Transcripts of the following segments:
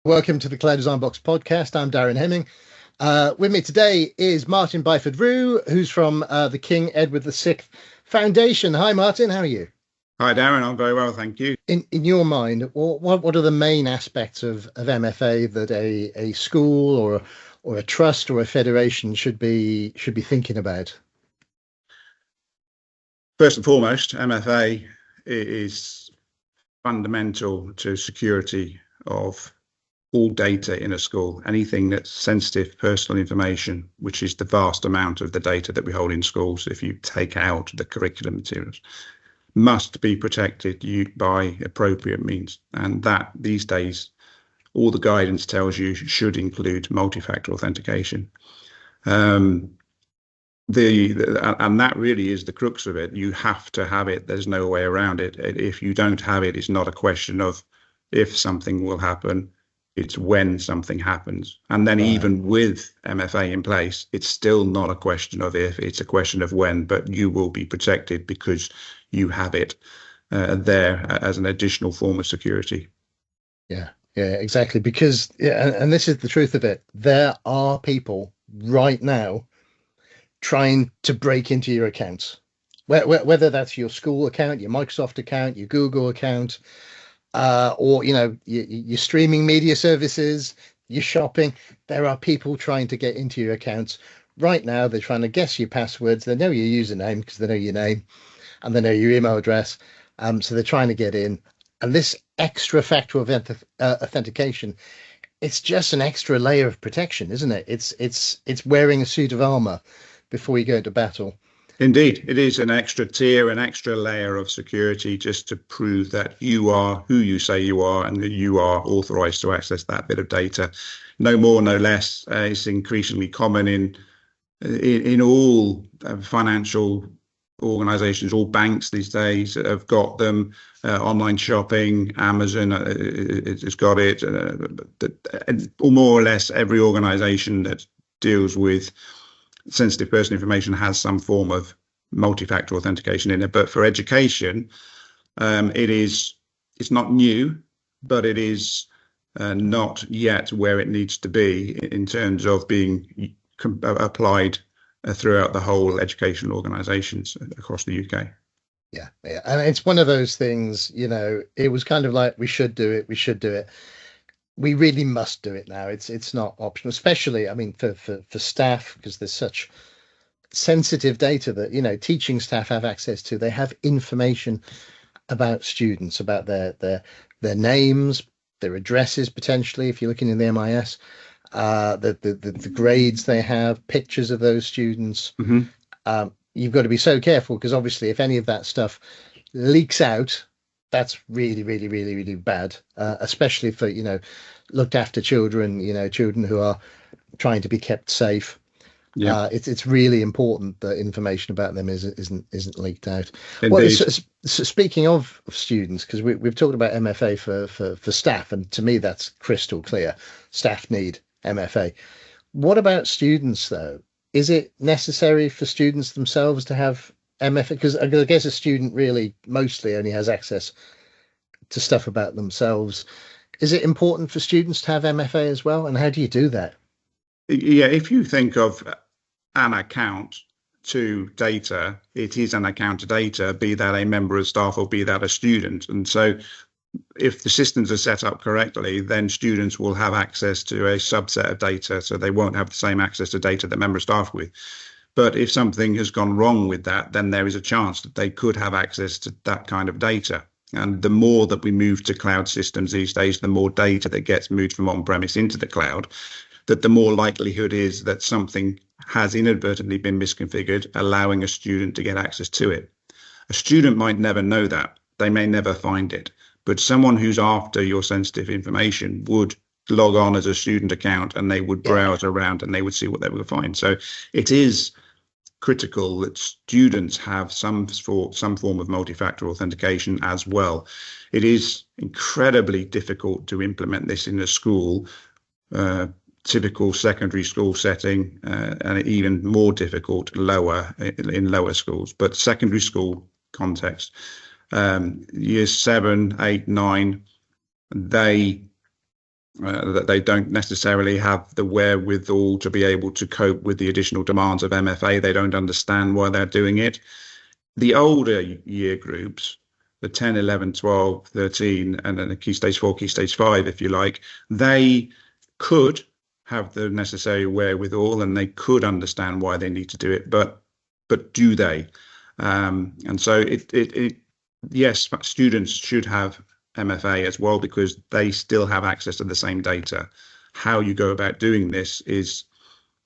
Welcome to the Cloud Design Box podcast. I'm Darren Hemming. With me today is Martin Byford-Rew, who's from the King Edward VI Foundation. Hi, Martin. How are you? Hi, Darren. I'm very well, thank you. In your mind, what are the main aspects of MFA that a school or a trust or a federation should be thinking about? First and foremost, MFA is fundamental to security of all data in a school. Anything that's sensitive personal information, which is the vast amount of the data that we hold in schools, if you take out the curriculum materials, must be protected by appropriate means. And that these days, all the guidance tells you should include multi-factor authentication. And that really is the crux of it. You have to have it. There's no way around it. If you don't have it, it's not a question of if something will happen. It's when something happens. And then even with MFA in place, it's still not a question of if, it's a question of when, but you will be protected because you have it there as an additional form of security. Yeah, exactly. Because, and this is the truth of it, there are people right now trying to break into your accounts, whether that's your school account, your Microsoft account, your Google account, or your streaming media services, your shopping. There are people trying to get into your accounts right now. They're trying to guess your passwords. They know your username because they know your name and they know your email address. So they're trying to get in. And this extra factor of authentication, it's just an extra layer of protection, isn't it? It's wearing a suit of armor before you go into battle. Indeed, it is an extra tier, an extra layer of security just to prove that you are who you say you are and that you are authorized to access that bit of data. No more, no less. It's increasingly common in all financial organizations. All banks these days have got them. Online shopping, Amazon has got it. Or more or less every organization that deals with sensitive personal information has some form of multi-factor authentication in it. But for education, it's not new, but it is not yet where it needs to be in terms of being applied throughout the whole educational organizations across the UK. Yeah. And it's one of those things, it was kind of like, we should do it. We really must do it now. It's not optional, especially, I mean, for staff, because there's such sensitive data that, teaching staff have access to. They have information about students, about their names, their addresses, potentially, if you're looking in the MIS, the grades they have, pictures of those students. Mm-hmm. You've got to be so careful because obviously if any of that stuff leaks out, that's really, really, really, really bad, especially for, looked after children, children who are trying to be kept safe. Yeah. It's really important that information about them isn't leaked out. Indeed. Well, so speaking of students, because we've talked about MFA for staff, and to me that's crystal clear. Staff need MFA. What about students, though? Is it necessary for students themselves to have MFA? Because I guess a student really mostly only has access to stuff about themselves. Is it important for students to have MFA as well? And how do you do that? Yeah, if you think of an account to data, it is an account to data, be that a member of staff or be that a student. And so if the systems are set up correctly, then students will have access to a subset of data, so they won't have the same access to data that member of staff with. But if something has gone wrong with that, then there is a chance that they could have access to that kind of data. And the more that we move to cloud systems these days, the more data that gets moved from on-premise into the cloud, that the more likelihood is that something has inadvertently been misconfigured, allowing a student to get access to it. A student might never know that. They may never find it. But someone who's after your sensitive information would log on as a student account and they would browse around and they would see what they would find. So it is critical that students have some form of multi-factor authentication as well. It is incredibly difficult to implement this in a school, typical secondary school setting, and even more difficult in lower schools. But secondary school context, years 7, 8, 9, they that they don't necessarily have the wherewithal to be able to cope with the additional demands of MFA. They don't understand why they're doing it. The older year groups, the 10, 11, 12, 13, and then the key stage 4, key stage 5, if you like, they could have the necessary wherewithal and they could understand why they need to do it, but do they? And so yes, students should have MFA as well because they still have access to the same data. How you go about doing this is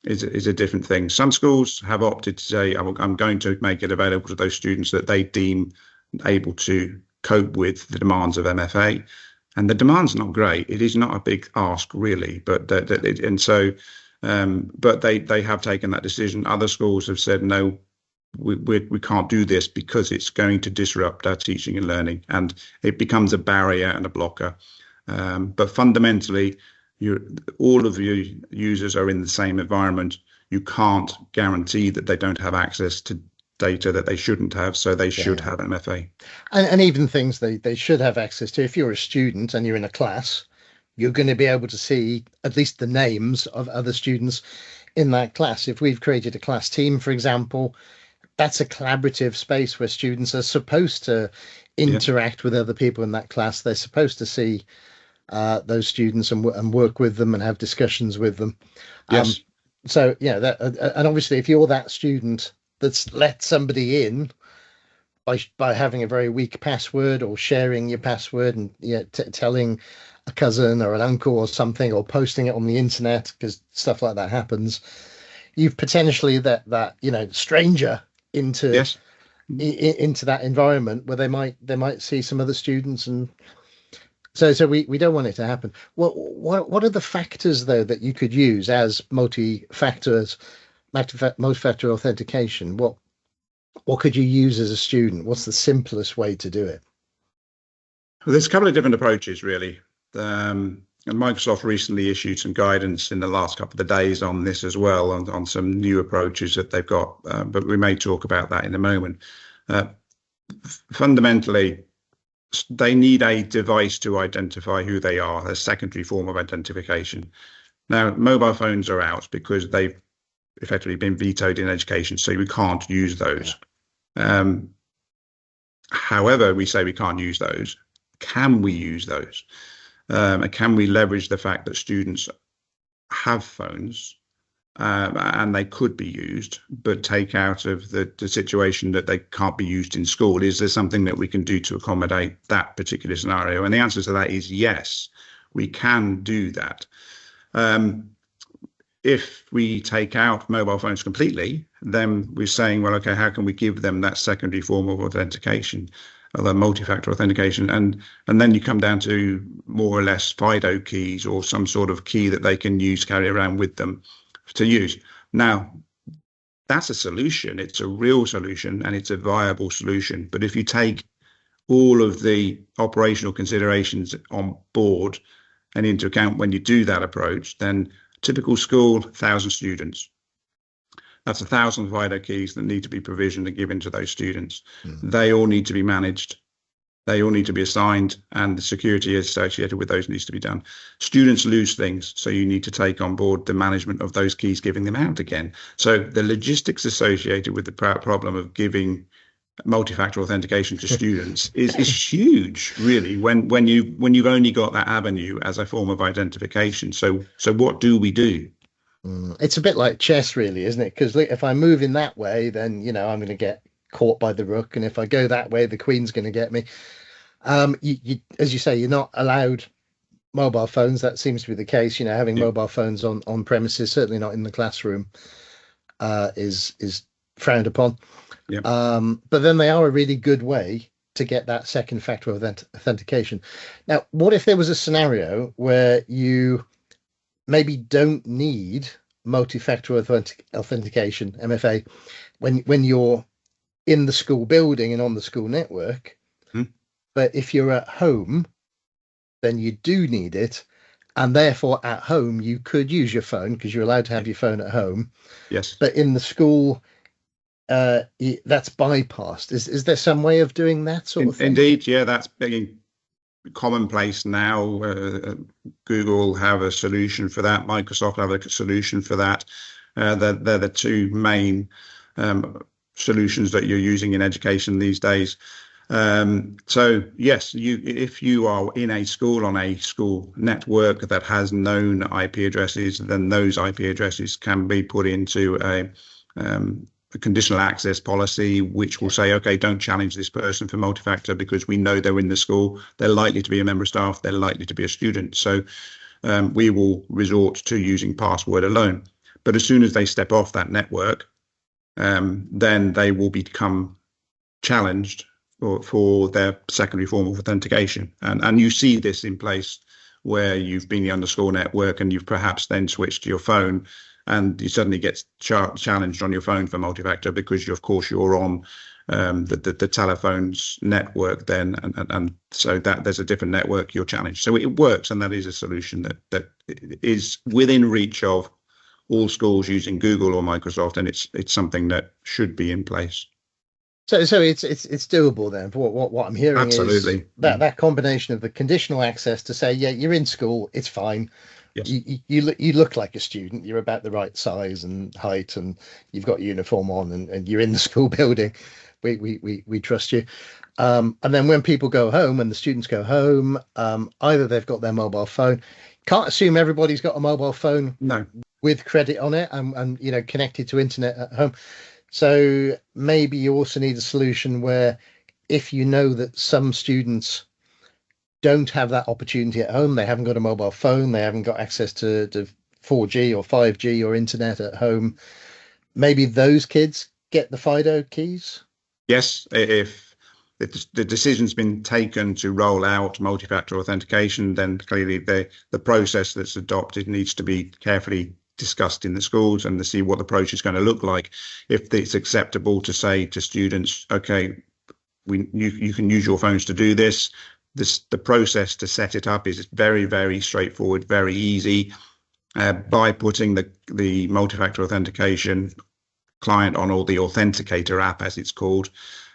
a different thing. Some schools have opted to say, I'm going to make it available to those students that they deem able to cope with the demands of MFA. And the demand's not great. It is not a big ask, really. But but they have taken that decision. Other schools have said, no, we can't do this because it's going to disrupt our teaching and learning, and it becomes a barrier and a blocker. But fundamentally, all of your users are in the same environment. You can't guarantee that they don't have access to data that they shouldn't have, so they should have MFA. And even things they should have access to. If you're a student and you're in a class, you're going to be able to see at least the names of other students in that class. If we've created a class team, for example, that's a collaborative space where students are supposed to interact with other people in that class. They're supposed to see those students and work with them and have discussions with them. Yes. So yeah, and obviously if you're that student that's let somebody in by having a very weak password or sharing your password and telling a cousin or an uncle or something, or posting it on the internet, because stuff like that happens, you've potentially that stranger into that environment where they might see some other students, and so we don't want it to happen. What are the factors though that you could use as multi-factor authentication? What could you use as a student? What's the simplest way to do it? Well, there's a couple of different approaches, really. And Microsoft recently issued some guidance in the last couple of days on this as well, on some new approaches that they've got. But we may talk about that in a moment. Fundamentally, they need a device to identify who they are, a secondary form of identification. Now, mobile phones are out because they've effectively been vetoed in education, so we can't use those. However, we say we can't use those. Can we use those? Can we leverage the fact that students have phones and they could be used, but take out of the situation that they can't be used in school? Is there something that we can do to accommodate that particular scenario? And the answer to that is yes, we can do that. If we take out mobile phones completely, then we're saying, well, okay, how can we give them that secondary form of authentication, the multi-factor authentication? And then you come down to more or less FIDO keys or some sort of key that they can use, carry around with them to use. Now, that's a solution. It's a real solution and it's a viable solution. But if you take all of the operational considerations on board and into account when you do that approach, then typical school, 1,000 students. That's 1,000 FIDO keys that need to be provisioned and given to those students. They all need to be managed. They all need to be assigned, and the security associated with those needs to be done. Students lose things, so you need to take on board the management of those keys, giving them out again. So the logistics associated with the problem of giving multi-factor authentication to students is huge, really, when you've only got that avenue as a form of identification. So what do we do? It's a bit like chess, really, isn't it? Because if I move in that way, then I'm going to get caught by the rook, and if I go that way, the queen's going to get me. As you say, you're not allowed mobile phones. That seems to be the case. Having mobile phones on premises, certainly not in the classroom, is frowned upon. But then they are a really good way to get that second factor authentication. Now, what if there was a scenario where you maybe don't need multi-factor authentication, MFA, when you're in the school building and on the school network, but if you're at home, then you do need it, and therefore at home you could use your phone because you're allowed to have your phone at home. Yes. But in the school, that's bypassed. Is there some way of doing that sort of thing? Indeed, yeah, that's big. commonplace now. Google have a solution for that. Microsoft have a solution for that. They're the two main solutions that you're using in education these days. So yes, if you are in a school on a school network that has known IP addresses, then those IP addresses can be put into a conditional access policy, which will say, okay, don't challenge this person for multi-factor because we know they're in the school. They're likely to be a member of staff. They're likely to be a student. So we will resort to using password alone. But as soon as they step off that network, then they will become challenged for their secondary form of authentication. And you see this in place where you've been on the school network and you've perhaps then switched to your phone, and you suddenly get challenged on your phone for multi-factor because of course you're on the telephone's network then, and so that there's a different network, you're challenged. So it works, and that is a solution that is within reach of all schools using Google or Microsoft, and it's something that should be in place. So it's doable then. What I'm hearing Absolutely. is that combination of the conditional access to say, yeah, you're in school, it's fine. Yes. You look like a student, you're about the right size and height, and you've got uniform on, and you're in the school building. We trust you. And then when people go home, when the students go home, either they've got their mobile phone. Can't assume everybody's got a mobile phone with credit on it and connected to internet at home. So maybe you also need a solution where if you know that some students don't have that opportunity at home, they haven't got a mobile phone, they haven't got access to 4G or 5G or internet at home, maybe those kids get the FIDO keys? Yes, if the decision's been taken to roll out multi-factor authentication, then clearly the process that's adopted needs to be carefully discussed in the schools and to see what the approach is going to look like. If it's acceptable to say to students, okay, you can use your phones to do this. The process to set it up is very, very straightforward, very easy. By putting the multi-factor authentication client on, or the authenticator app as it's called,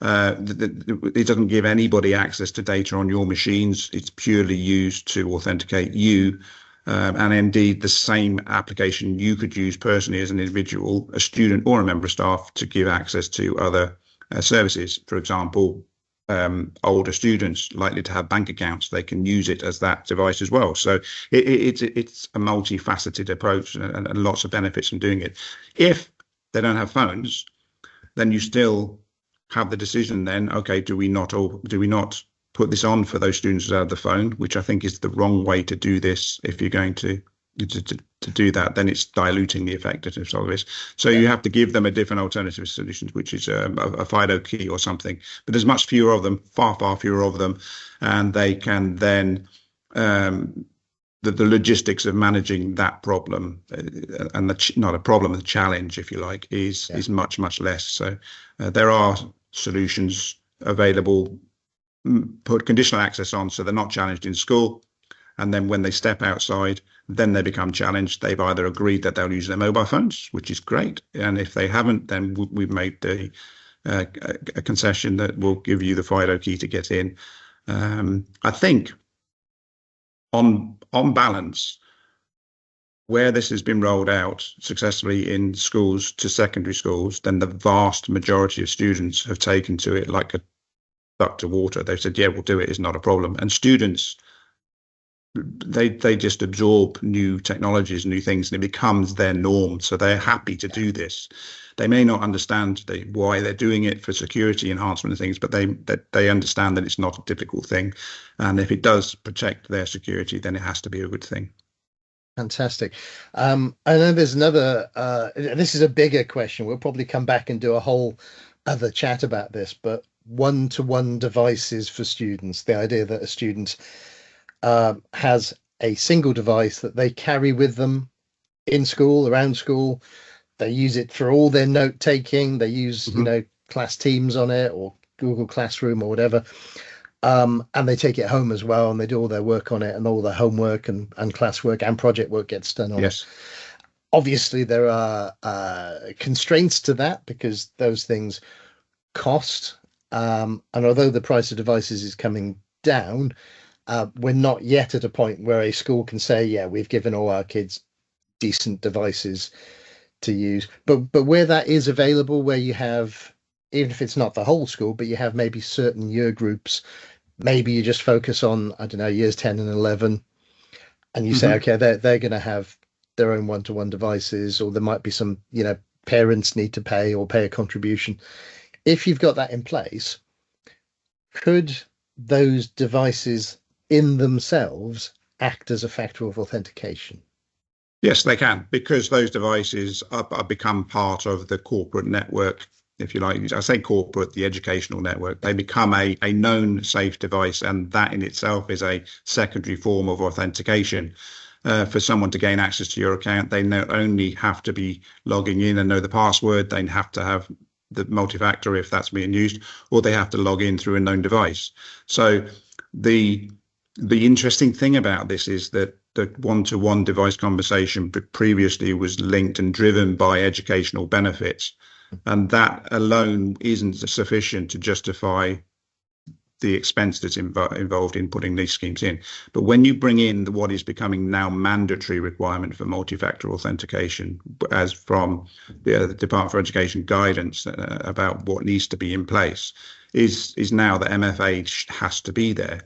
it doesn't give anybody access to data on your machines. It's purely used to authenticate you. And indeed, the same application you could use personally as an individual, a student or a member of staff, to give access to other services. For example, older students likely to have bank accounts, they can use it as that device as well. So it's a multifaceted approach and lots of benefits from doing it. If they don't have phones, then you still have the decision then, okay, do we not put this on for those students who have the phone, which I think is the wrong way to do this. If you're going to do that, then it's diluting the effectiveness of this. So you have to give them a different alternative solutions, which is a FIDO key or something. But there's much fewer of them, far fewer of them, and they can then the logistics of managing that problem and not a problem, the challenge, if you like, is much less. So there are solutions available. Put conditional access on so they're not challenged in school, and then when they step outside, then they become challenged. They've either agreed that they'll use their mobile phones, which is great, and if they haven't, then we've made a concession that will give you the FIDO key to get in. I think on balance, where this has been rolled out successfully in schools to secondary schools, then the vast majority of students have taken to it like a duck to water. They've said, yeah, we'll do it, it's not a problem. And students, they just absorb new technologies, new things, and it becomes their norm. So they're happy to do this. They may not understand why they're doing it for security enhancement and things, but they understand that it's not a difficult thing. And if it does protect their security, then it has to be a good thing. Fantastic. I know there's another, this is a bigger question. We'll probably come back and do a whole other chat about this, but one-to-one devices for students, the idea that a student has a single device that they carry with them in school, around school. They use it for all their note taking. They use class Teams on it or Google Classroom or whatever, and they take it home as well, and they do all their work on it, and all their homework and classwork and project work gets done on it. Obviously there are constraints to that because those things cost. And although the price of devices is coming down, We're not yet at a point where a school can say, yeah, we've given all our kids decent devices to use. But where that is available, where you have, even if it's not the whole school, but you have maybe certain year groups, maybe you just focus on, I don't know, years 10 and 11, and you say, okay, they're going to have their own one-to-one devices, or there might be some, parents need to pay or pay a contribution. If you've got that in place, could those devices in themselves act as a factor of authentication? Yes, they can, because those devices are become part of the corporate network, if you like. I say corporate, the educational network. They become a known safe device, and that in itself is a secondary form of authentication. For someone to gain access to your account, they not only have to be logging in and know the password, they have to have the multi-factor if that's being used, or they have to log in through a known device. So the interesting thing about this is that the one-to-one device conversation previously was linked and driven by educational benefits, and that alone isn't sufficient to justify the expense that's involved in putting these schemes in. But when you bring in what is becoming now mandatory requirement for multi-factor authentication, as from the Department for Education guidance about what needs to be in place, is now that MFA has to be there.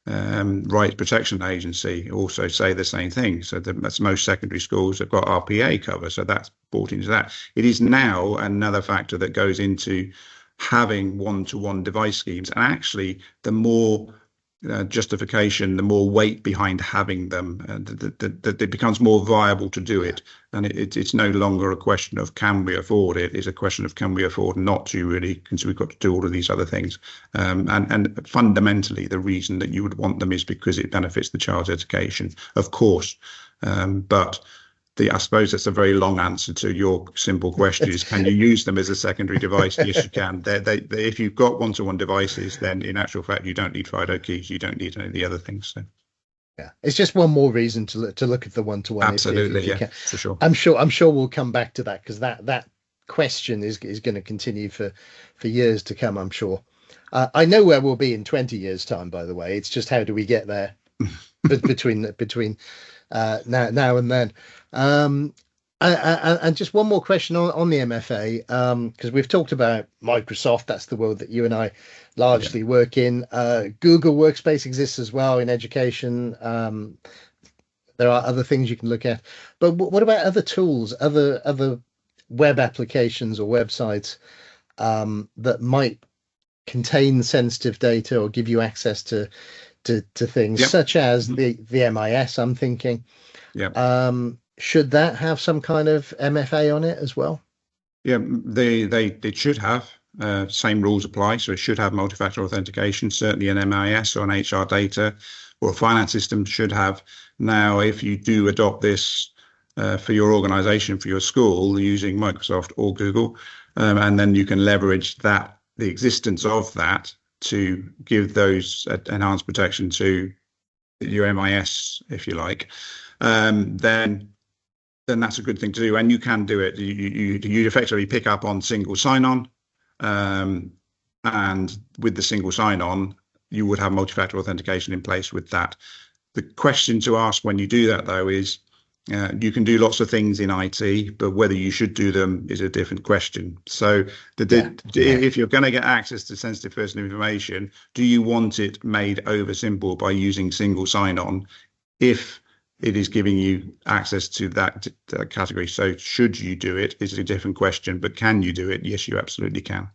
Rights Protection Agency also say the same thing. So that's most secondary schools have got RPA cover, so that's brought into that. It is now another factor that goes into having one-to-one device schemes, and actually the more justification, the more weight behind having them, that it becomes more viable to do it. And it's no longer a question of can we afford it, it's a question of can we afford not to, really, because we've got to do all of these other things. And fundamentally the reason that you would want them is because it benefits the child's education, of course. But I suppose that's a very long answer to your simple question is, can you use them as a secondary device? Yes, you can. If you've got one-to-one devices, then in actual fact, you don't need FIDO keys. You don't need any of the other things. So. Yeah, it's just one more reason to look at the one-to-one. Absolutely, if you yeah, can. For sure. I'm sure we'll come back to that, because that question is going to continue for years to come, I'm sure. I know where we'll be in 20 years' time, by the way. It's just how do we get there between now and then. And just one more question on the MFA, because we've talked about Microsoft. That's the world that you and I largely work in. Google Workspace exists as well in education. There are other things you can look at, but what about other tools, other web applications or websites that might contain sensitive data or give you access to things such as the MIS? I'm thinking. Should that have some kind of MFA on it as well? Yeah, they should have. Same rules apply, so it should have multi-factor authentication. Certainly an MIS or an HR data or a finance system should have. Now, if you do adopt this for your organization, for your school, using Microsoft or Google, and then you can leverage the existence of that to give those enhanced protection to your MIS, if you like, then that's a good thing to do, and you can do it. You effectively pick up on single sign-on, and with the single sign-on, you would have multi-factor authentication in place with that. The question to ask when you do that, though, is you can do lots of things in IT, but whether you should do them is a different question. So if you're going to get access to sensitive personal information, do you want it made over simple by using single sign-on if it is giving you access to that category? So should you do it is a different question, but can you do it? Yes, you absolutely can.